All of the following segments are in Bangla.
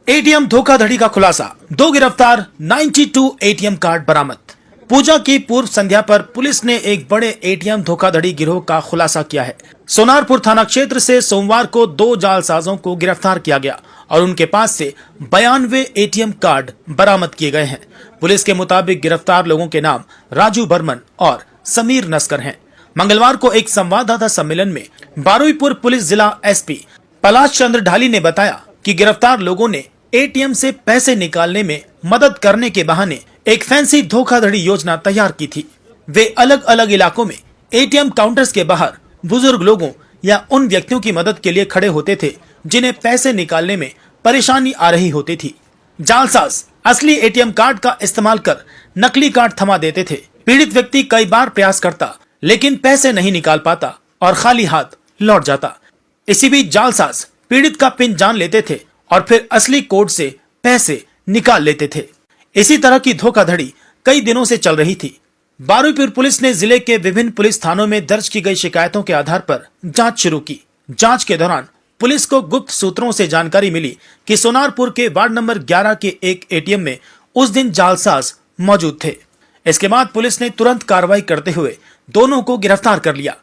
एटीएम धोखाधड़ी का खुलासा, 2 गिरफ्तार, 92 एटीएम कार्ड बरामद। पूजा की पूर्व संध्या पर पुलिस ने एक बड़े एटीएम धोखाधड़ी गिरोह का खुलासा किया है। सोनारपुर थाना क्षेत्र से सोमवार को 2 जालसाजों को गिरफ्तार किया गया और उनके पास से 92 एटीएम कार्ड बरामद किए गए हैं। पुलिस के मुताबिक गिरफ्तार लोगों के नाम राजू बर्मन और समीर नस्कर हैं। मंगलवार को एक संवाददाता सम्मेलन में बारुईपुर पुलिस जिला एसपी पलाश चंद्र ढाली ने बताया कि गिरफ्तार लोगों ने एटीएम से पैसे निकालने में मदद करने के बहाने एक फैंसी धोखाधड़ी योजना तैयार की थी। वे अलग अलग इलाकों में एटीएम काउंटर्स के बाहर बुजुर्ग लोगों या उन व्यक्तियों की मदद के लिए खड़े होते थे जिन्हें पैसे निकालने में परेशानी आ रही होती थी। जालसाज असली एटीएम कार्ड का इस्तेमाल कर नकली कार्ड थमा देते थे। पीड़ित व्यक्ति कई बार प्रयास करता लेकिन पैसे नहीं निकाल पाता और खाली हाथ लौट जाता। इसी बीच जालसाज पीड़ित का पिन जान लेते थे और फिर असली कोड से पैसे निकाल लेते थे। इसी तरह की धोखाधड़ी कई दिनों से चल रही थी। बारुईपुर पुलिस ने जिले के विभिन्न पुलिस थानों में दर्ज की गई शिकायतों के आधार पर जांच शुरू की। जांच के दौरान पुलिस को गुप्त सूत्रों से जानकारी मिली कि सोनारपुर के वार्ड नंबर 11 के एक एटीएम में उस दिन जालसाज मौजूद थे। इसके बाद पुलिस ने तुरंत कार्रवाई करते हुए दोनों को गिरफ्तार कर लिया।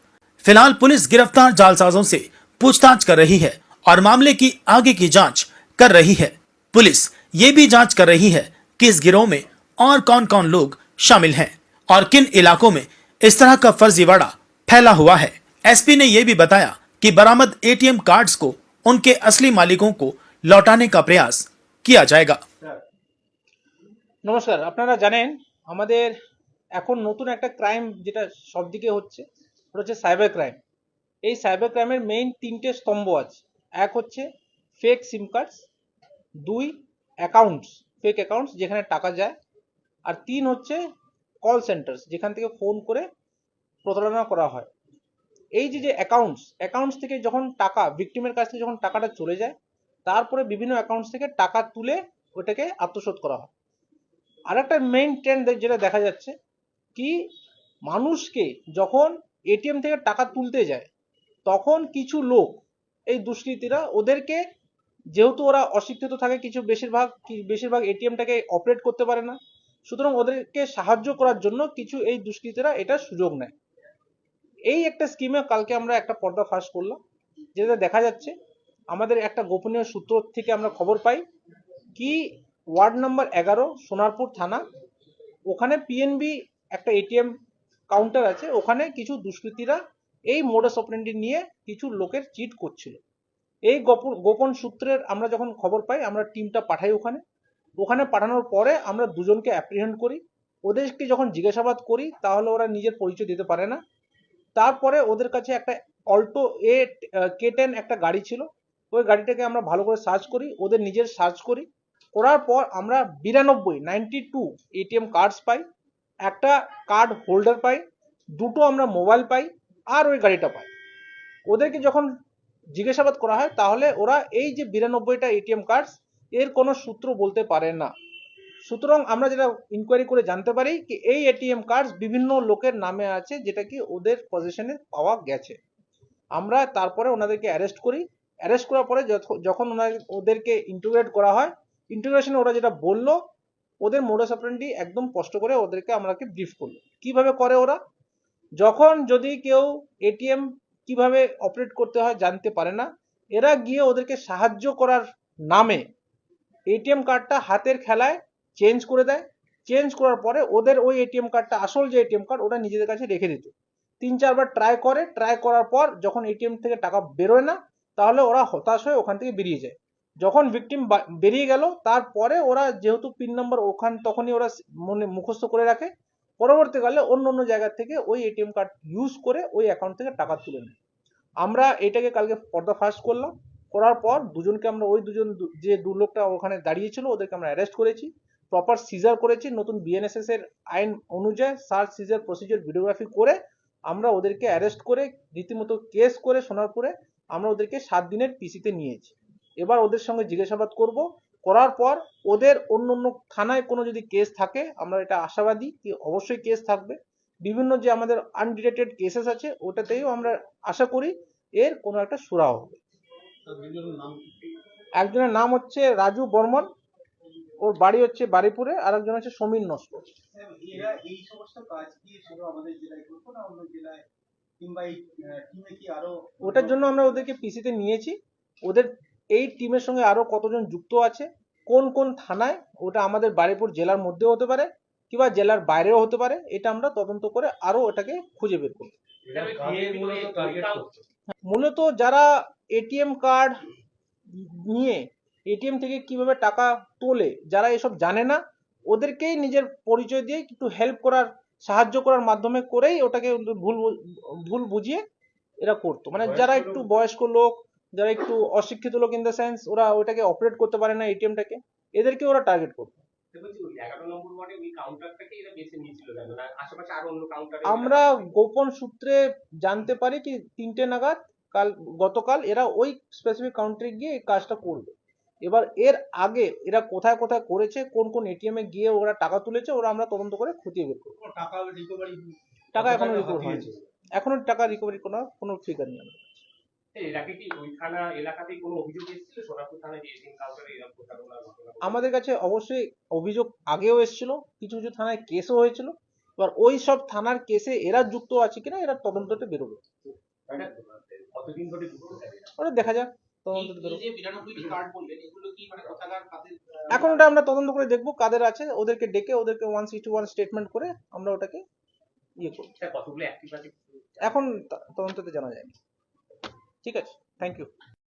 फिलहाल पुलिस गिरफ्तार जालसाजों से पूछताछ कर रही है और मामले की आगे की जांच कर रही है। पुलिस ये भी जांच कर रही है कि इस गिरोह में और कौन कौन लोग शामिल हैं और किन इलाकों में इस तरह का फर्जीवाड़ा फैला हुआ है। एसपी ने यह भी बताया कि बरामद एटीएम कार्ड्स को उनके असली मालिकों को लौटाने का प्रयास किया जाएगा। নমস্কার, আপনারা জানেন আমাদের এখন নতুন একটা ক্রাইম যেটা সব দিকে হচ্ছে ওটা হচ্ছে সাইবার ক্রাইম। এই সাইবার ক্রাইমের মেইন 3টে স্তম্ভ আছে। এক হচ্ছে ফেক সিম কার্ডস, 2 অ্যাকাউন্টস, ফেক অ্যাকাউন্টস যেখানে টাকা যায়, আর 3 হচ্ছে কল সেন্টার্স যেখান থেকে ফোন করে প্রতারণা করা হয়। এই যে অ্যাকাউন্টস থেকে যখন টাকা ভিকটিমের কাছ থেকে যখন টাকাটা চলে যায়, তারপরে বিভিন্ন অ্যাকাউন্টস থেকে টাকা তুলে ওটাকে আত্মসাৎ করা হয়। আর একটা মেইন ট্রেন্ড যেটা দেখা যাচ্ছে কি, মানুষকে যখন এটিএম থেকে টাকা তুলতে যায় তখন কিছু লোক, এই দুষ্কৃতীরা, ওদেরকে যেহেতু ওরা অশিক্ষিত থাকে, কিছু বেশিরভাগ এটিএমটাকে অপারেট করতে পারে না, সুতরাং ওদেরকে সাহায্য করার জন্য কিছু এই দুষ্কৃতীরা এটা সুযোগ নেয়। এই একটা স্কিমে কালকে আমরা একটা পর্দা ফাঁস করলাম, যেটা দেখা যাচ্ছে আমাদের একটা গোপনীয় সূত্র থেকে আমরা খবর পাই কি ওয়ার্ড নাম্বার 11 সোনারপুর থানা, ওখানে পিএনবি একটা এটিএম কাউন্টার আছে, ওখানে কিছু দুষ্কৃতীরা এই মোডাস অপারেন্ডি নিয়ে কিছু লোকের চিট করছিল। এই গোপন সূত্রের আমরা যখন খবর পাই আমরা টিমটা পাঠাই ওখানে পাঠানোর পরে আমরা দুজনকে অ্যাপ্রিহেন্ড করি। ওদেরকে যখন জিজ্ঞাসাবাদ করি তাহলে ওরা নিজের পরিচয় দিতে পারে না। তারপরে ওদের কাছে একটা অল্টো K10 একটা গাড়ি ছিল, ওই গাড়িটাকে আমরা ভালো করে সার্চ করি, ওদের নিজের সার্চ করি। করার পর আমরা 92 এটিএম কার্ডস পাই, একটা কার্ড হোল্ডার পাই, 2টো আমরা মোবাইল পাই, আর ওই গাড়িটা পাই। ওদেরকে যখন জিজ্ঞাসাবাদ করা হয় তাহলে ওরা এই যে 92টা এটিএম কার্ডস এর কোনো সূত্র বলতে পারে না। সুতরাং আমরা যেটা ইনকোয়ারি করে জানতে পারি কি এই এটিএম কার্ডস বিভিন্ন লোকের নামে আছে, যেটা কি ওদের পজিশনে পাওয়া গেছে। আমরা তারপরে ওনাদেরকে অ্যারেস্ট করি। অ্যারেস্ট করার পরে যখন ওদেরকে ইন্টিগ্রেট করা হয়, ইন্টিগ্রেশনে ওরা যেটা বললো, ওদের মোডাস অপারেন্ডি একদম স্পষ্ট করে ওদেরকে আমাকে ব্রিফ করলো। কিভাবে করে ওরা, যখন যদি কেউ এটিএম কিভাবে অপারেট করতে হয় জানতে পারে না, এরা গিয়ে ওদেরকে সাহায্য করার নামে এটিএম কার্ডটা হাতের খেলায় চেঞ্জ করে দেয়। চেঞ্জ করার পরে ওদের ওই এটিএম কার্ডটা, আসল যে এটিএম কার্ড, ওটা নিজেদের কাছে রেখে দিত। 3-4 বার ট্রাই করার পর যখন এটিএম থেকে টাকা বেরোয় না, তাহলে ওরা হতাশ হয়ে ওখান থেকে বেরিয়ে যায়। যখন ভিকটিম বেরিয়ে গেল তারপরে ওরা যেহেতু পিন নাম্বার তখনই ওরা মনে মুখস্থ করে রাখে, পরবর্তীকালে অন্য জায়গা থেকে ওই এটিএম কার্ড ইউজ করে ওই অ্যাকাউন্ট থেকে টাকা তুলে নেয়। আমরা এটাকে কালকে পর্দা ফাঁস করলাম। করার পর দুজনকে আমরা, ওই দুজন যে 2 লোকটা ওখানে দাঁড়িয়েছিল ওদেরকে আমরা অ্যারেস্ট করেছি, প্রপার সিজার করেছি। নতুন বিএনএসএস এর আইন অনুযায়ী সার্চ সিজার প্রসিজার ভিডিওগ্রাফি করে আমরা ওদেরকে অ্যারেস্ট করে রীতিমতো কেস করে সোনারপুরে আমরা ওদেরকে 7 দিনের পিসিতে নিয়েছি। এবার ওদের সঙ্গে জিজ্ঞাসাবাদ করব, করার পর ওদের অন্য থানায় কোনো যদি কেস থাকে, আমরা এটা আশাবাদী কি অবশ্যই কেস থাকবে। বিভিন্ন যে আমাদের আনডিটেক্টেড কেসেস আছে ওটাতেও আমরা আশা করি এর কোনো একটা সুরাহা হবে। একজনের নাম হচ্ছে রাজু বর্মন, ওর বাড়ি হচ্ছে বারিপুরে, আর একজন হচ্ছে সমীর নস্কর। এরা এই সমস্ত কাজ কি শুধু আমাদের জেলায় করতো না অন্য জেলায়, কিংবা এই টিমে কি আরো? ওটার জন্য আমরা ওদেরকে পিসিতে নিয়েছি। ওদের এই টিমের সঙ্গে আরো কতজন যুক্ত আছে, কোন কোন থানায়, ওটা আমাদের বারিপুর জেলার মধ্যেও হতে পারে কিংবা জেলার বাইরেও হতে পারে, এটা আমরা তদন্ত করে আরো ওটাকে খুঁজে বের করব। মূলত যারা এটিএম কার্ড নিয়ে এটিএম থেকে কিভাবে টাকা তোলে, যারা এসব জানে না, ওদেরকেই নিজের পরিচয় দিয়ে একটু হেল্প করার, সাহায্য করার মাধ্যমে করেই ওটাকে ভুল ভুল বুঝিয়ে এরা করতো। মানে যারা একটু বয়স্ক লোক, যারা একটু অশিক্ষিত লোক ইন দ্য সেন্স, ওরা ওটাকে অপারেট করতে পারে না এটিএমটাকে, এদেরকে ওরা টার্গেট করতো। আমরা গোপন সূত্রে জানতে পারি কি 3টে নাগাদ গতকাল এরা ওই স্পেসিফিক কাউন্টারে গিয়ে এই কাজটা করবে। এবার এর আগে এরা কোথায় কোথায় করেছে, কোন কোন এটিএম এ গিয়ে ওরা টাকা তুলেছে, ওরা আমরা তদন্ত করে খতিয়ে বের করবো। টাকা রিকভারি? টাকা এখনো রিকভারি হয়েছে, এখনো টাকা রিকভারি কোনো ফিগার নেই আমাদের কাছে। আমাদের কাছে অবশ্যই অভিযোগ আগেও এসেছিল, কিছু কিছু থানায় কেসও হয়েছিল। এবার ওই সব থানার কেসে এরা যুক্ত আছে কিনা এরা তদন্ততে বেরোবে, ওটা দেখা যাক, তদন্ততে বেরোবে। এখন ওটা আমরা তদন্ত করে দেখবো কাদের আছে, ওদেরকে ডেকে ওদেরকে 161 স্টেটমেন্ট করে আমরা ওটাকে ইয়ে করবো। এখন তদন্ততে জানা যায়নি। ঠিক আছে, থ্যাংক ইউ।